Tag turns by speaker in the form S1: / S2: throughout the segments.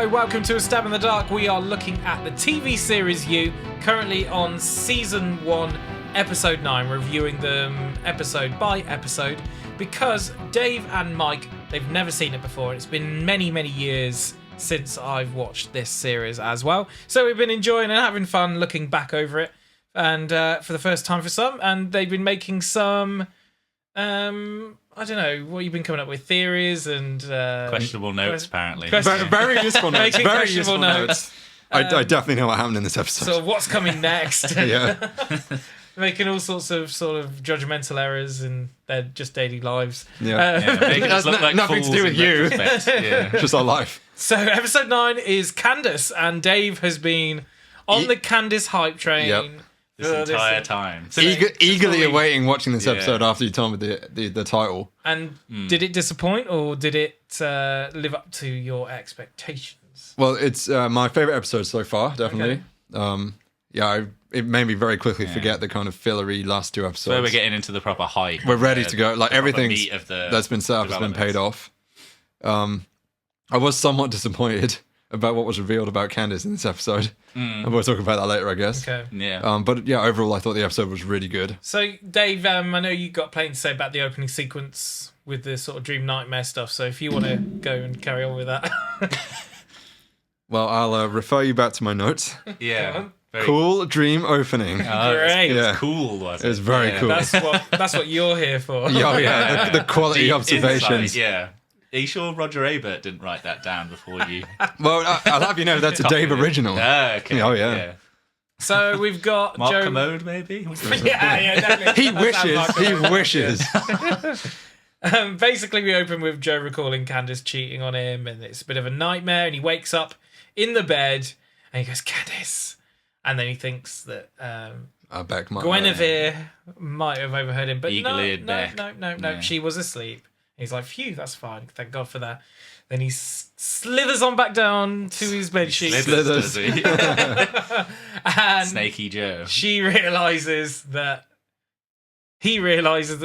S1: Hello, welcome to A Stab in the Dark. We are looking at the TV series You, currently on Season 1, Episode 9, reviewing them episode by episode, because Dave and Mike, they've never seen it before. It's been many, many years since I've watched this series as well. So we've been enjoying and having fun looking back over it, and for the first time for some, and they've been making some... I don't know what you've been coming up with, theories and
S2: questionable notes. Apparently,
S3: very useful notes. Very useful notes. I definitely know what happened in this episode.
S1: So what's coming next?
S3: Yeah,
S1: making all sorts of sort of judgmental errors in their just daily lives.
S3: Yeah,
S2: making us look like
S3: nothing to do with you.
S2: Yeah,
S3: just our life.
S1: So episode 9 is Candace, and Dave has been on the Candace hype train.
S3: Yep.
S2: This entire time. So
S3: Eagerly awaiting watching this episode after you told me the title.
S1: And did it disappoint, or did it live up to your expectations?
S3: Well, it's my favourite episode so far, definitely. Okay. It made me very quickly forget the kind of fillery last two episodes.
S2: So we're getting into the proper hype.
S3: We're ready to go. Like everything that's been set up has been paid off. I was somewhat disappointed about what was revealed about Candace in this episode. And we'll talk about that later, I guess.
S1: Okay.
S2: Yeah.
S3: But yeah, overall, I thought the episode was really good.
S1: So, Dave, I know you got plenty to say about the opening sequence with the sort of dream nightmare stuff. So, if you want to go and carry on with that.
S3: Well, I'll refer you back to my notes.
S2: Yeah.
S3: Cool dream opening.
S1: Great.
S2: It was cool, wasn't it?
S3: It was very cool.
S1: That's what you're here for.
S3: Yeah. The quality observations.
S2: Yeah. Are you sure Roger Ebert didn't write that down before you?
S3: Well, I'll have you know that's a Dave original.
S2: Okay.
S3: Oh, yeah.
S1: So we've got
S2: Mark
S1: Joe...
S2: Commode, maybe?
S1: yeah, definitely.
S3: He wishes.
S1: Basically, we open with Joe recalling Candace cheating on him, and it's a bit of a nightmare, and he wakes up in the bed, and he goes, Candace. And then he thinks that Guinevere might have overheard him, but no, she was asleep. He's like, phew, that's fine. Thank God for that. Then he slithers on back down to his bed sheet.
S2: Slithers.
S1: And
S2: Snaky Joe.
S1: He realises that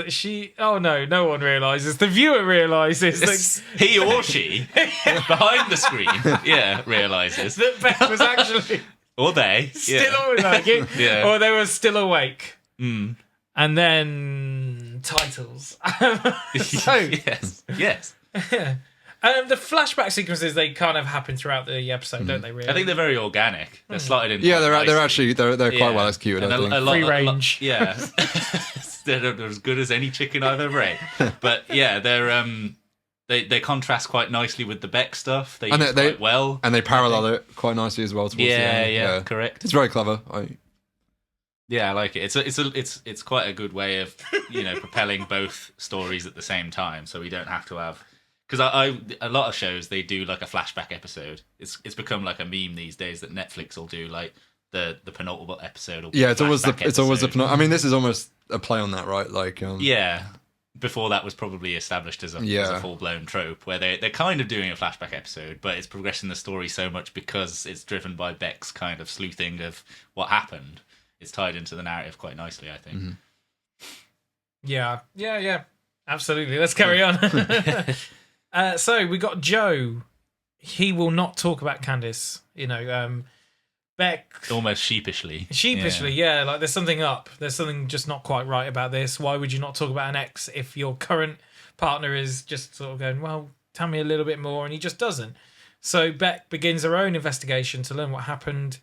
S1: she... Oh, no one realises. The viewer realises that...
S2: He or she, behind the screen, realises.
S1: That Beck was actually...
S2: Or they.
S1: Still awake. Or they were still awake.
S2: Mm.
S1: And then... titles.
S2: Yes.
S1: The flashback sequences, they kind of happen throughout the episode, don't they? Really,
S2: I think they're very organic. They're slotted in.
S3: Yeah, they're actually quite well executed.
S1: I think free range.
S2: They're as good as any chicken I've ever ate. But yeah, they contrast quite nicely with the Beck stuff. They use quite well,
S3: and they parallel it quite nicely as well. Towards the end.
S2: Yeah, correct.
S3: It's very clever.
S2: Yeah, I like it. It's quite a good way of propelling both stories at the same time, so we don't have to have, because a lot of shows they do like a flashback episode. It's become like a meme these days that Netflix will do like the penultimate episode.
S3: It's always the. I mean, this is almost a play on that, right? Like
S2: before that was probably established as a full blown trope where they're kind of doing a flashback episode, but it's progressing the story so much because it's driven by Beck's kind of sleuthing of what happened. It's tied into the narrative quite nicely, I think.
S3: Mm-hmm.
S1: Yeah. Absolutely. Let's carry on. So we got Joe. He will not talk about Candace. Beck...
S2: Almost sheepishly.
S1: Yeah. Like there's something up. There's something just not quite right about this. Why would you not talk about an ex if your current partner is just sort of going, well, tell me a little bit more, and he just doesn't. So Beck begins her own investigation to learn what happened.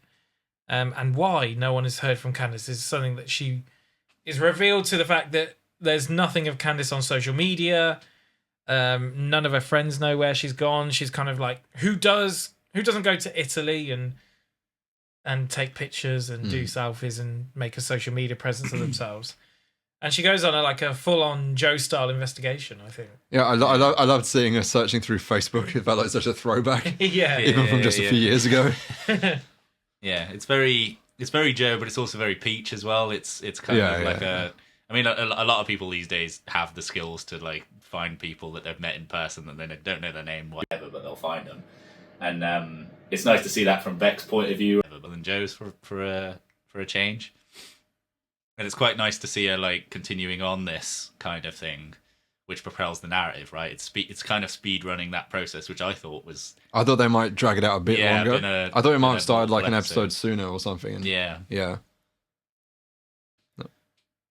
S1: And why no one has heard from Candace is something that she is revealed to the fact that there's nothing of Candace on social media. None of her friends know where she's gone. She's kind of like, who doesn't go to Italy and take pictures and do selfies and make a social media presence of themselves? And she goes on a full-on Joe-style investigation, I think.
S3: Yeah, I loved seeing her searching through Facebook. It felt like such a throwback. Even from just a few years ago.
S2: Yeah, it's very Joe, but it's also very Peach as well. It's kind of like a lot of people these days have the skills to like find people that they've met in person that they don't know their name, whatever, but they'll find them. And it's nice to see that from Beck's point of view, rather than Joe's for a change. And it's quite nice to see her like continuing on this kind of thing, which propels the narrative, right? It's kind of speed running that process, which I thought was.
S3: I thought they might drag it out a bit longer. I thought it might have started like an episode sooner or something. And,
S2: yeah.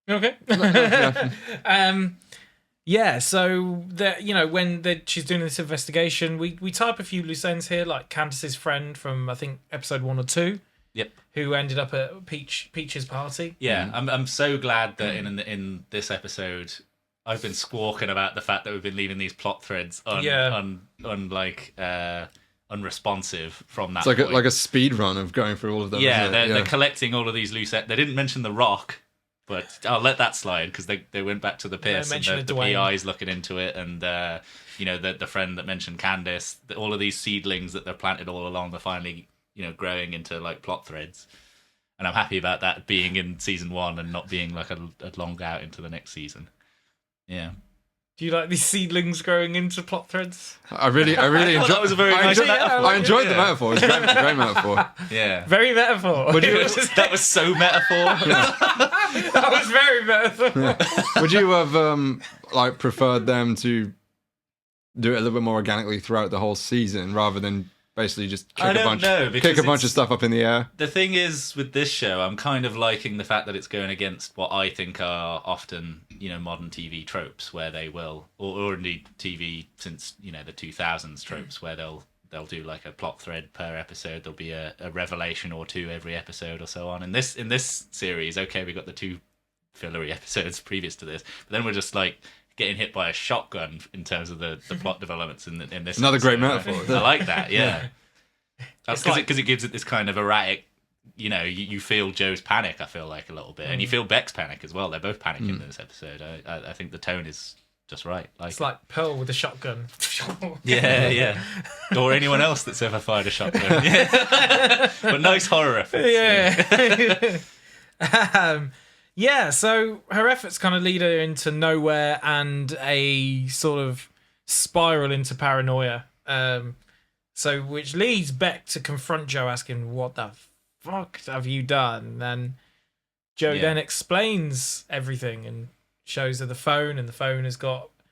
S1: Okay. So when she's doing this investigation, we type a few loose ends here, like Candace's friend from I think episode 1 or 2.
S2: Yep.
S1: Who ended up at Peach's party.
S2: Yeah, I'm so glad that in this episode I've been squawking about the fact that we've been leaving these plot threads unresponsive from that.
S3: It's like a speed run of going through all of them.
S2: Yeah, they're collecting all of these loose ends. They didn't mention the Rock, but I'll let that slide because they went back to the piss and the PI's looking into it, and the friend that mentioned Candace, all of these seedlings that they're planted all along, they're finally growing into like plot threads, and I'm happy about that being in season 1 and not being like a long out into the next season. Yeah.
S1: Do you like these seedlings growing into plot threads?
S3: I really enjoyed.
S2: That was a very nice metaphor.
S3: I enjoyed the metaphor. It was a great metaphor.
S2: Yeah.
S1: Very metaphor.
S2: That was so metaphor.
S1: That was very metaphor.
S3: Yeah. Would you have preferred them to do it a little bit more organically throughout the whole season rather than basically just kick a bunch of stuff up in the air?
S2: The thing is with this show, I'm kind of liking the fact that it's going against what I think are often modern TV tropes, where they will, or indeed TV since the 2000s tropes, where they'll do like a plot thread per episode. There'll be a revelation or two every episode or so on. In this series, okay, we got the 2 fillery episodes previous to this, but then we're just like getting hit by a shotgun in terms of the plot developments in this.
S3: Another
S2: episode.
S3: great metaphor.
S2: I like that. Yeah, because it gives it this kind of erratic. You feel Joe's panic. I feel like a little bit, and you feel Beck's panic as well. They're both panicking in this episode. I think the tone is just right.
S1: It's like Pearl with a shotgun.
S2: Yeah. Or anyone else that's ever fired a shotgun. Yeah. But nice horror reference.
S1: Yeah. So her efforts kind of lead her into nowhere and a sort of spiral into paranoia. Which leads Beck to confront Joe, asking, "What the fuck have you done?" And Joe then explains everything and shows her the phone, and the phone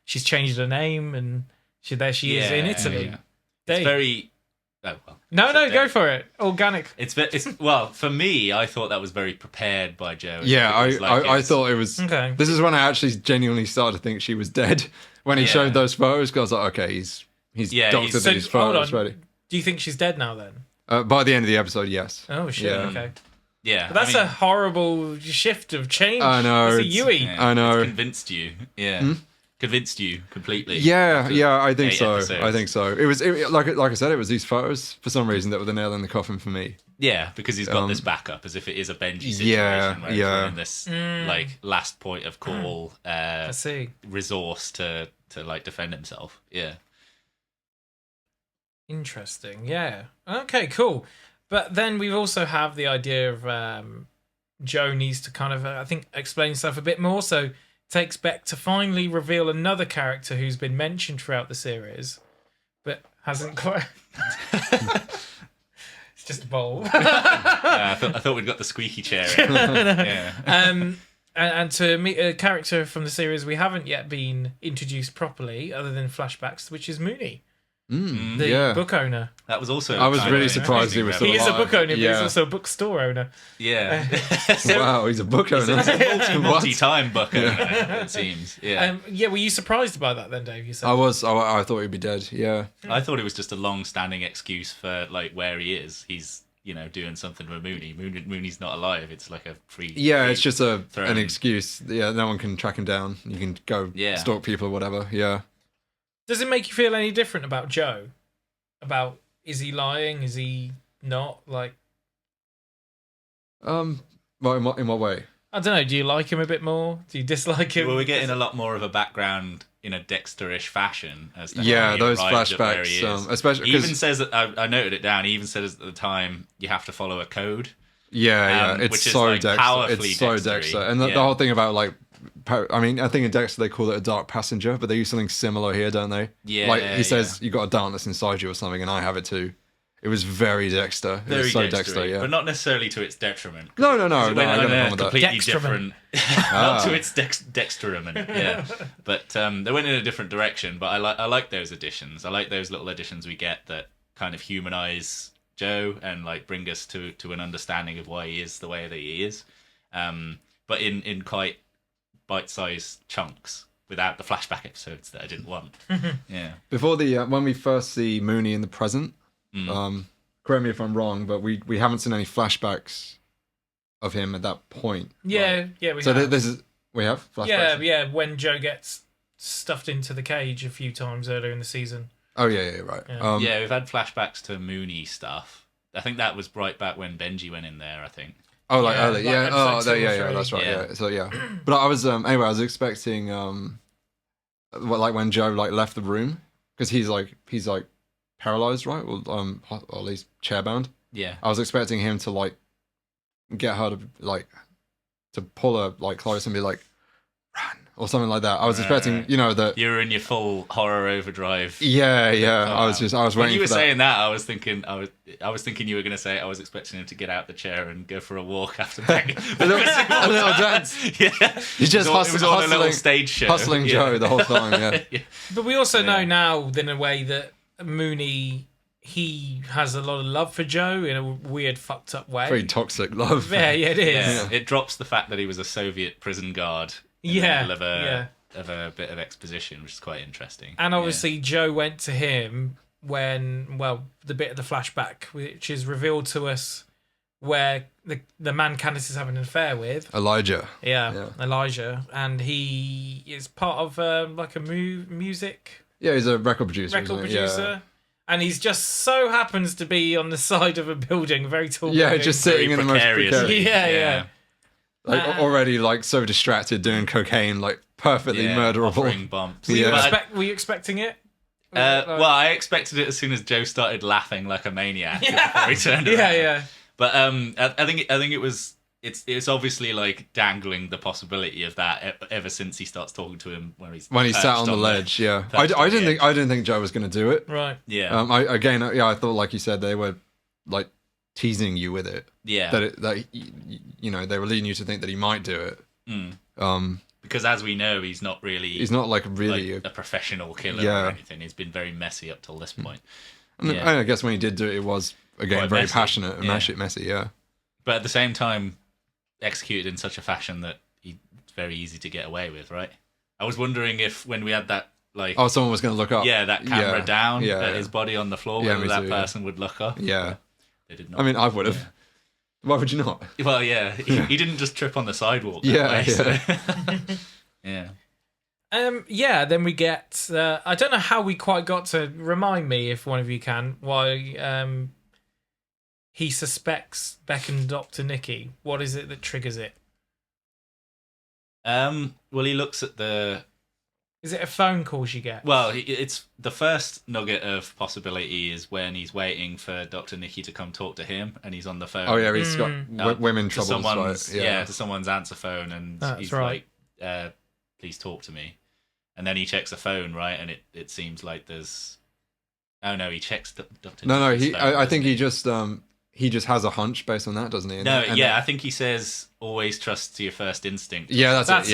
S1: she's changed her name, and there she is in Italy.
S2: Yeah. It's very. Oh, well.
S1: No, go for it. Organic.
S2: It's well, for me, I thought that was very prepared by Joe.
S3: Yeah, I thought it was. Okay. This is when I actually genuinely started to think she was dead when he showed those photos. Because I was like, okay, he's doctored these photos ready.
S1: Do you think she's dead now then?
S3: By the end of the episode, yes.
S1: Oh shit. Yeah. Okay.
S2: Yeah,
S1: but that's a horrible shift of change.
S3: I know.
S1: It's a Yui.
S3: Yeah, I know.
S2: It's convinced you. Yeah. Convinced you completely.
S3: Yeah, I think so. Episodes. I think so. It was like I said, it was these photos for some reason that were the nail in the coffin for me.
S2: Yeah, because he's got this backup as if it is a Benji situation. Where he's in this like last point of call.
S1: I see.
S2: Resource to like defend himself. Yeah.
S1: Interesting. Yeah. Okay. Cool. But then we also have the idea of Joe needs to kind of I think explain himself a bit more. So takes Beck to finally reveal another character who's been mentioned throughout the series, but hasn't quite. It's just a bowl.
S2: I thought we'd got the squeaky chair. Yeah.
S1: And to meet a character from the series we haven't yet been introduced properly, other than flashbacks, which is Mooney. The book owner.
S2: That was also.
S3: I was really surprised he was still alive.
S1: He is a book owner, but he's also a bookstore owner.
S2: Yeah.
S3: Wow, he's a book owner.
S2: He's a multi-time book owner, it seems. Yeah.
S1: Were you surprised by that then, Dave? You said
S3: I was. I thought he'd be dead. Yeah.
S2: I thought it was just a long-standing excuse for like where he is. He's doing something with Mooney. Mooney's not alive. It's like a free.
S3: Yeah, it's just an excuse. Yeah, no one can track him down. You can go stalk people or whatever. Yeah.
S1: Does it make you feel any different about Joe? About is he lying? Is he not? Like,
S3: well, in what way?
S1: I don't know. Do you like him a bit more? Do you dislike him?
S2: Well, we're getting a lot more of a background in a Dexter-ish fashion as to
S3: those flashbacks, especially
S2: he even says that I noted it down. He even says at the time you have to follow a code.
S3: Yeah, it's
S2: which
S3: so
S2: is like
S3: Dexter. It's so Dexter, and the whole thing about like. I mean, I think in Dexter they call it a dark passenger, but they use something similar here, don't they?
S2: Yeah.
S3: Like he says, you got a darkness inside you or something, and I have it too. It was very Dexter. It was so Dexter, yeah.
S2: But not necessarily to its detriment.
S3: No. I
S2: got
S3: no problem with
S2: completely different. Not to its dexteriment, yeah. But they went in a different direction. But I like those additions. I like those little additions we get that kind of humanize Joe and like bring us to an understanding of why he is the way that he is. But in quite bite-sized chunks, without the flashback episodes that I didn't want. Yeah.
S3: Before when we first see Mooney in the present, correct me if I'm wrong, but we haven't seen any flashbacks of him at that point.
S1: Yeah,
S3: right?
S1: yeah. We
S3: so
S1: have.
S3: We have flashbacks.
S1: Yeah. When Joe gets stuffed into the cage a few times earlier in the season.
S3: Oh yeah, right.
S2: Yeah. We've had flashbacks to Mooney stuff. I think that was right back when Benji went in there. I think.
S3: Oh, like early, yeah. That's right. Yeah. So yeah, but I was anyway. I was expecting like when Joe like left the room because he's like paralyzed, right? Or at least chairbound.
S2: Yeah.
S3: I was expecting him to like get her to pull her like close and be like, run or something like that. I was expecting, that
S2: you're in your full horror overdrive.
S3: Yeah. I was waiting.
S2: When you were
S3: for
S2: saying that, I was thinking you were going to say I was expecting him to get out the chair and go for a walk after banging.
S3: a little dance.
S2: Yeah,
S3: he's just
S2: it was on a little stage show,
S3: hustling Joe the whole time. Yeah.
S2: Yeah.
S1: But we also know now, in a way, that Mooney, he has a lot of love for Joe in a weird, fucked up way.
S3: Very toxic love.
S1: Yeah, it is.
S2: Yeah. It drops the fact that he was a Soviet prison guard. In the middle of a bit of exposition, which is quite interesting.
S1: And obviously, Joe went to him when, the bit of the flashback, which is revealed to us, where the man Candace is having an affair with.
S3: Elijah.
S1: Yeah, Elijah. And he is part of like a music...
S3: Yeah, he's a record producer.
S1: Yeah. And he's just so happens to be on the side of a building, a very tall building.
S3: Just sitting in the most precarious.
S1: Yeah.
S3: Like already like so distracted doing cocaine, like perfectly murderable.
S2: Offering bumps.
S1: Were you expecting it?
S2: Well, I expected it as soon as Joe started laughing like a maniac before he turned around.
S1: Yeah.
S2: But I think it was it's obviously like dangling the possibility of that ever since he starts talking to him when he
S3: sat on the ledge. I didn't think Joe was going to do it.
S1: Right.
S2: Yeah.
S3: I thought like you said they were like teasing you with it.
S2: Yeah.
S3: That they were leading you to think that he might do it.
S2: Because as we know, he's not
S3: like really
S2: a professional killer or anything. He's been very messy up till this point.
S3: And I guess when he did do it, it was again
S2: quite
S3: very
S2: messy.
S3: Passionate and messy. Yeah.
S2: But at the same time, executed in such a fashion that it's very easy to get away with, right? I was wondering if when we had that
S3: someone was going to look up.
S2: Yeah, that camera down at his body on the floor, whether that person would look up.
S3: Yeah.
S2: They did not.
S3: I mean, I would have. Yeah. Why would you not?
S2: Well, yeah. He didn't just trip on the sidewalk. Yeah.
S1: Then we get... I don't know how we quite got to... Remind me, if one of you can, why he suspects Beck and Dr. Nicky. What is it that triggers it?
S2: Well, he looks at the...
S1: Is it a phone call she gets?
S2: Well, it's the first nugget of possibility is when he's waiting for Dr. Nicky to come talk to him, and he's on the phone.
S3: Oh yeah, he's got women troubles.
S2: To someone's answer phone, and he's like, "Please talk to me." And then he checks the phone, right, and it seems like there's. Oh no, he checks Dr.
S3: No, I think he just has a hunch based on that, doesn't he?
S2: I think he says always trust your first instinct.
S3: Yeah, that's it.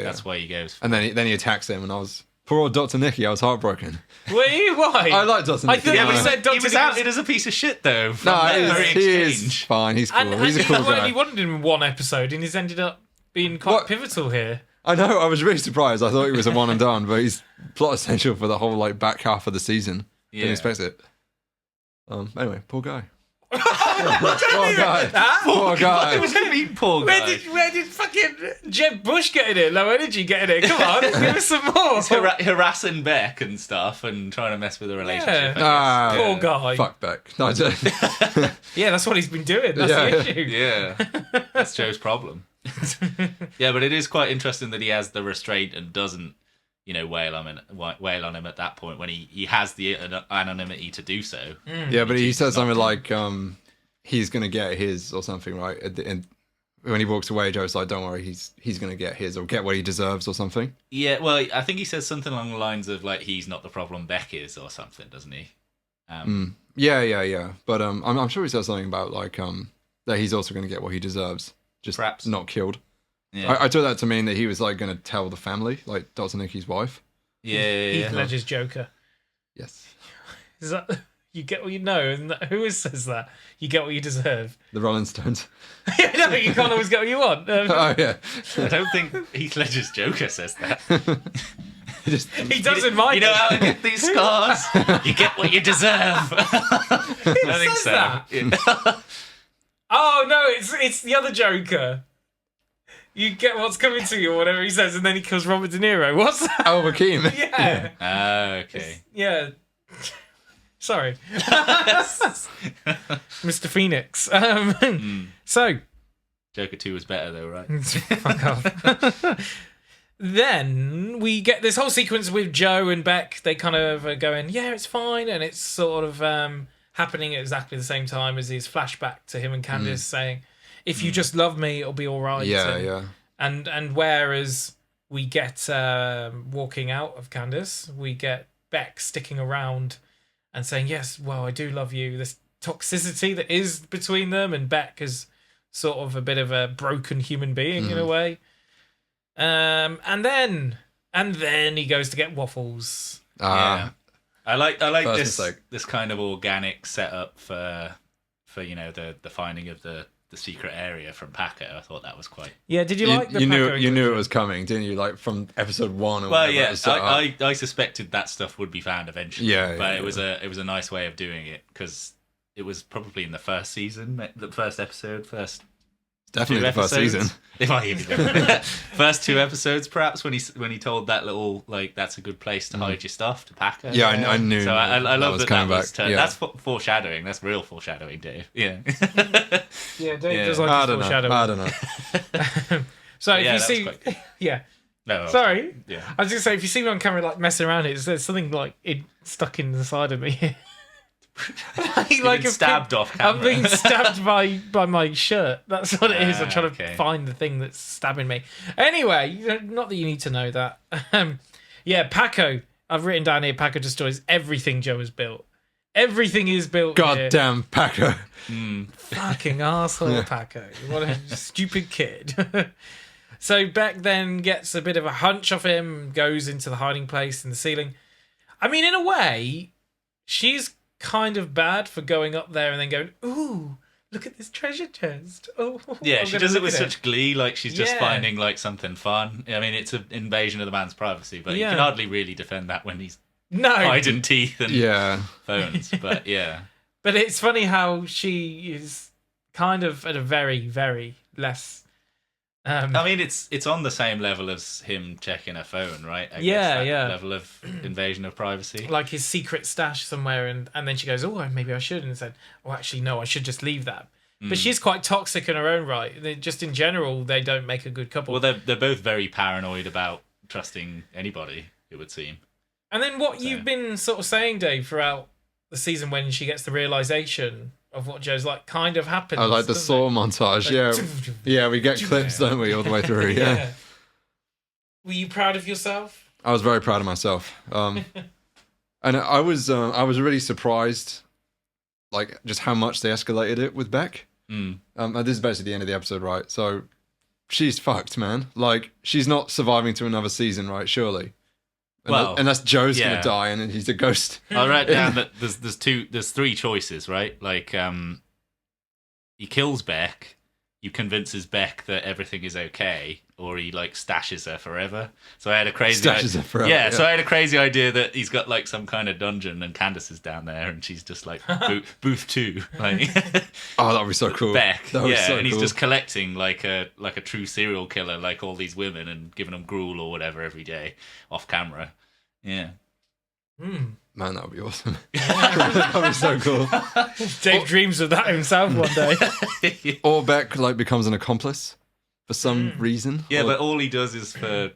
S2: That's why he goes.
S3: And then he attacks him, and I was poor old Dr. Nicky. I was heartbroken.
S1: Were you? Why?
S3: I like Dr. Nicky.
S1: I thought you said Dr.
S2: He was outed as a piece of shit though.
S3: He is fine. He's cool. He's a cool guy.
S1: He wanted him in one episode, and he's ended up being quite pivotal here.
S3: I know. I was really surprised. I thought he was a one and done, but he's plot essential for the whole back half of the season. Didn't expect it. Anyway, poor guy. Poor guy.
S2: Poor guy. What do you mean, poor guy?
S1: Where did fucking Jeb Bush get in it? Low Energy get in it? Come on, give us some more.
S2: He's harassing Beck and stuff and trying to mess with the relationship.
S1: Poor guy.
S3: Fuck Beck. No,
S1: yeah, that's what he's been doing. That's the issue.
S2: Yeah, that's Joe's problem. Yeah, but it is quite interesting that he has the restraint and doesn't, wail on him at that point when he has the anonymity to do so.
S3: Yeah, but he says something like he's gonna get his or something, right? And when he walks away, Joe's like, "Don't worry, he's gonna get his or get what he deserves or something."
S2: Yeah, well, I think he says something along the lines of like he's not the problem, Beck is, or something, doesn't he?
S3: Yeah. But I'm sure he says something about like that he's also going to get what he deserves, just
S2: Perhaps
S3: not killed.
S2: Yeah.
S3: I took that to mean that he was like going to tell the family, like Dr. Nicky's wife.
S1: Heath Ledger's Joker.
S3: Yes.
S1: Is that you get what you know? And who says that? You get what you deserve.
S3: The Rolling Stones.
S1: No, you can't always get what you want.
S3: Oh yeah.
S2: I don't think Heath Ledger's Joker says that.
S1: He doesn't mind.
S2: You know how to get these scars? You get what you deserve. I think so.
S1: That? Yeah. Oh no, it's the other Joker. You get what's coming to you, or whatever he says, and then he kills Robert De Niro. What's that?
S3: Al Hakim.
S1: Yeah.
S2: Okay.
S1: Yeah. Sorry. Mr. Phoenix. So.
S2: Joker 2 was better though, right?
S1: Fuck off. Then we get this whole sequence with Joe and Beck. They kind of are going, yeah, it's fine. And it's sort of happening at exactly the same time as his flashback to him and Candace saying, if you just love me, it'll be all right.
S3: Yeah.
S1: And whereas we get walking out of Candace, we get Beck sticking around and saying, yes, well, I do love you. This toxicity that is between them, and Beck is sort of a bit of a broken human being in a way. And then he goes to get waffles.
S2: Yeah. I like this kind of organic setup for the finding of the secret area from Paco. I thought that was quite.
S1: Yeah, did you like the Paco
S3: you knew it was coming, didn't you? Like from episode 1 or
S2: well, yeah, I suspected that stuff would be found eventually.
S3: But
S2: it was a nice way of doing it because it was probably in the first season, the first episode,
S3: definitely the first season.
S2: First 2 episodes, perhaps, when he told that little like that's a good place to hide your stuff to Paco.
S3: Yeah, I knew.
S2: So I love that was
S3: that's
S2: foreshadowing. That's real foreshadowing, Dave. Yeah.
S1: Yeah, Dave does like foreshadowing.
S3: I don't know.
S1: So if you see,
S2: No,
S1: sorry.
S2: Yeah.
S1: I was gonna say if you see me on camera like messing around, there's something like it stuck in the side of me.
S2: like stabbed off camera.
S1: I'm being stabbed by my shirt. That's what it is. I'm trying to find the thing that's stabbing me. Anyway, not that you need to know that. Paco. I've written down here. Paco destroys everything Joe has built. Everything is built.
S3: Goddamn Paco.
S1: Fucking asshole, Paco. What a stupid kid. So Beck then gets a bit of a hunch off him, goes into the hiding place in the ceiling. I mean, in a way, she's kind of bad for going up there and then going, ooh, look at this treasure chest. Oh,
S2: yeah, she does it with such glee, like she's just finding like something fun. I mean, it's an invasion of the man's privacy, but you can hardly really defend that when he's hiding teeth and phones. But yeah,
S1: but it's funny how she is kind of at a very, very less.
S2: I mean, it's on the same level as him checking a phone, right? I
S1: guess
S2: that level of invasion of privacy.
S1: Like his secret stash somewhere, and then she goes, oh, maybe I should. And said, oh, actually, no, I should just leave that. But she's quite toxic in her own right. Just in general, they don't make a good couple.
S2: Well, they're both very paranoid about trusting anybody, it would seem.
S1: And then you've been sort of saying, Dave, throughout the season when she gets the realisation of what Joe's like kind of happens.
S3: I like the Saw montage, yeah, we get clips, don't we, all the way through, yeah.
S1: Were you proud of yourself?
S3: I was very proud of myself. And I was really surprised, like, just how much they escalated it with Beck. And this is basically the end of the episode, right? So she's fucked, man. Like, she's not surviving to another season, right? Surely. Unless Joe's gonna die and he's a ghost.
S2: I wrote down that there's 3 choices, right? Like, he kills Beck, he convinces Beck that everything is okay, or he like stashes her forever. So I had a crazy
S3: her forever.
S2: Yeah, so I had a crazy idea that he's got like some kind of dungeon and Candace is down there and she's just like booth 2. Like,
S3: oh, that'd be so cool.
S2: Beck, and he's just collecting like a true serial killer, like all these women, and giving them gruel or whatever every day off camera. Yeah.
S3: Man, that would be awesome. That would be so cool.
S1: Dave dreams of that himself one day.
S3: Or Beck like becomes an accomplice for some reason.
S2: Yeah, but all he does is for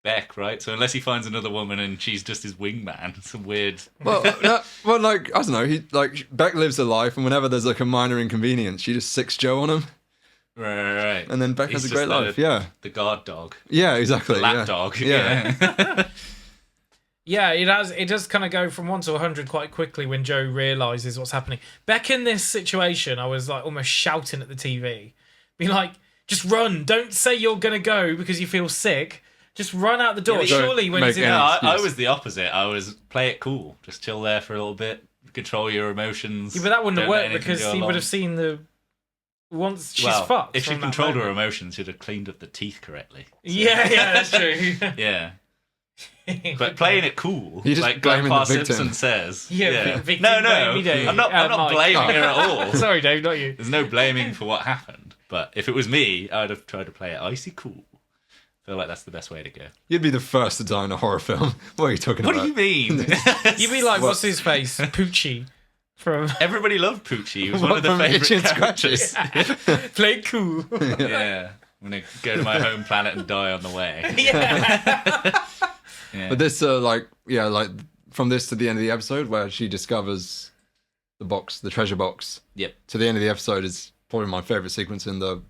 S2: Beck, right? So unless he finds another woman and she's just his wingman, some weird.
S3: Well, like I don't know. He like Beck lives a life, and whenever there's like a minor inconvenience, she just sicks Joe on him.
S2: Right.
S3: And then Beck has a great life. Yeah.
S2: The guard dog.
S3: Yeah, exactly.
S2: The lap dog.
S3: Yeah.
S1: Yeah, it does kind of go from 1 to 100 quite quickly when Joe realizes what's happening. Back in this situation, I was like almost shouting at the TV, be like, "Just run! Don't say you're gonna go because you feel sick. Just run out the door."
S2: Yeah,
S1: surely when he's in,
S2: I was the opposite. I was play it cool, just chill there for a little bit, control your emotions.
S1: yeah, but that wouldn't have worked because he would have seen the once she's fucked.
S2: If she controlled her emotions, she'd have cleaned up the teeth correctly. So.
S1: Yeah, that's true.
S2: Yeah. But playing it cool,
S3: you just
S2: like Grandpa
S3: the
S2: Simpson says.
S1: Yeah.
S2: No, I'm not blaming her at all.
S1: Sorry, Dave, not you.
S2: There's no blaming for what happened. But if it was me, I'd have tried to play it icy cool. I feel like that's the best way to go.
S3: You'd be the first to die in a horror film. What are you talking about?
S2: What do you mean?
S1: You'd be like, what's his face? Poochie. From
S2: Everybody loved Poochie. He was one of the favourite characters.
S1: Play cool.
S2: Yeah. I'm going to go to my home planet and die on the way.
S1: Yeah.
S2: Yeah.
S3: But this, like from this to the end of the episode, where she discovers the treasure box.
S2: Yep.
S3: To the end of the episode is probably my favorite sequence in the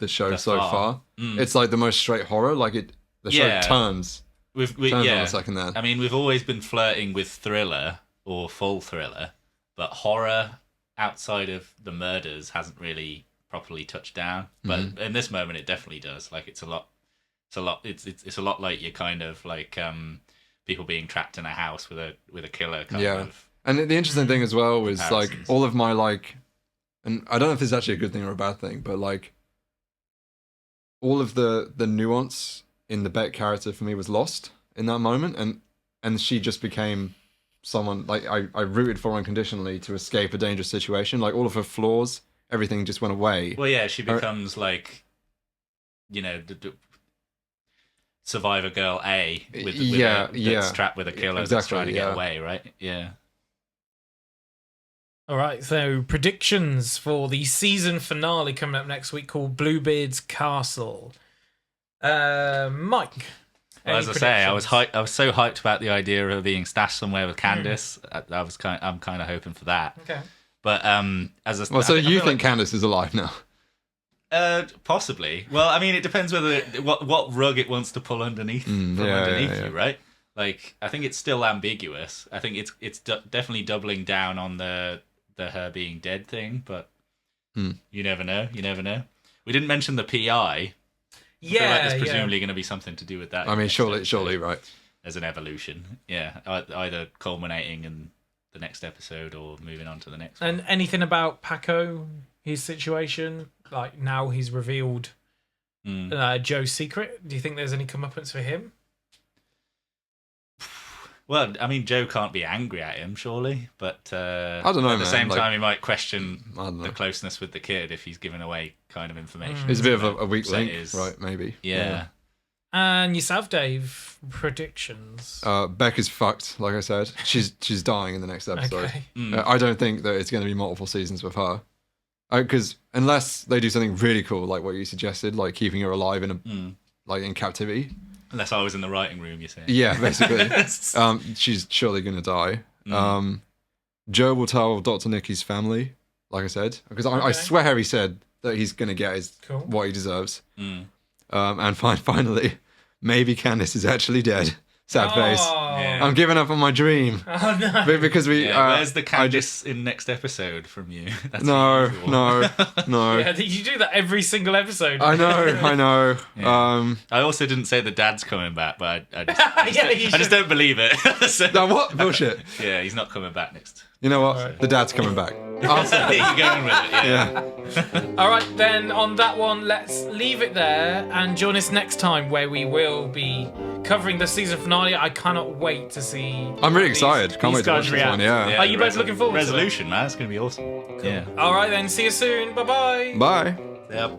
S3: show so far. It's like the most straight horror. Like the show turns. Turns on a second there.
S2: I mean, we've always been flirting with thriller or full thriller, but horror outside of the murders hasn't really properly touched down. But in this moment, it definitely does. Like it's a lot. It's a lot like you're kind of like people being trapped in a house with a killer kind of.
S3: And the interesting thing as well was like all of my like, and I don't know if this is actually a good thing or a bad thing, but like all of the nuance in the Beck character for me was lost in that moment, and she just became someone like I rooted for unconditionally to escape a dangerous situation. Like all of her flaws, everything just went away.
S2: Well, yeah, she becomes like, you know, the Survivor Girl A that's trapped with a killer that's trying to get away, right? Yeah.
S1: All right, so predictions for the season finale coming up next week called Bluebeard's Castle. Mike.
S2: Well, as I say, I was so hyped about the idea of her being stashed somewhere with Candace. I'm kind of hoping for that.
S1: Okay.
S2: But
S3: so you think Candace is alive now?
S2: Possibly. Well, I mean, it depends whether what rug it wants to pull underneath you, right? Like, I think it's still ambiguous. I think it's definitely doubling down on the her being dead thing, but you never know. You never know. We didn't mention the PI. I feel like there's presumably going to be something to do with that.
S3: I mean, surely, right?
S2: As an evolution, yeah, either culminating in the next episode or moving on to the next.
S1: And anything about Paco, his situation? Like now he's revealed Joe's secret. Do you think there's any comeuppance for him?
S2: Well, I mean, Joe can't be angry at him, surely, but
S3: I don't know.
S2: At the same time, he might question the closeness with the kid if he's giving away kind of information.
S3: He's a bit of a weak link, right? Maybe.
S2: Yeah.
S1: And yourself, Dave, predictions.
S3: Beck is fucked. Like I said, she's dying in the next episode.
S1: Okay.
S3: I don't think that it's going to be multiple seasons with her, because unless they do something really cool, like what you suggested, like keeping her alive in in captivity.
S2: Unless I was in the writing room, you're saying.
S3: Yeah, basically. She's surely going to die. Joe will tell Dr. Nikki's family, like I said, because I swear he said that he's going to get what he deserves. And finally, maybe Candace is actually dead. Sad face.
S2: Yeah.
S3: I'm giving up on my dream.
S1: Oh no!
S3: Because
S2: where's the Candace in next episode from you? That's
S3: no.
S1: Yeah, you do that every single episode.
S3: I know.
S2: Yeah. I also didn't say the dad's coming back, but I just don't believe it. So,
S3: no, what bullshit?
S2: Yeah, he's not coming back next.
S3: You know what? Right. The dad's coming back.
S2: You're going with it. Yeah.
S1: All right, then on that one, let's leave it there and join us next time where we will be covering the season finale. I cannot wait to see.
S3: I'm really excited. Can't wait to watch this one. Yeah.
S1: Are you both looking forward to it?
S2: Resolution, man. It's going to be awesome. Cool. Yeah.
S1: All right, then. See you soon. Bye-bye.
S3: Bye.
S2: Yep.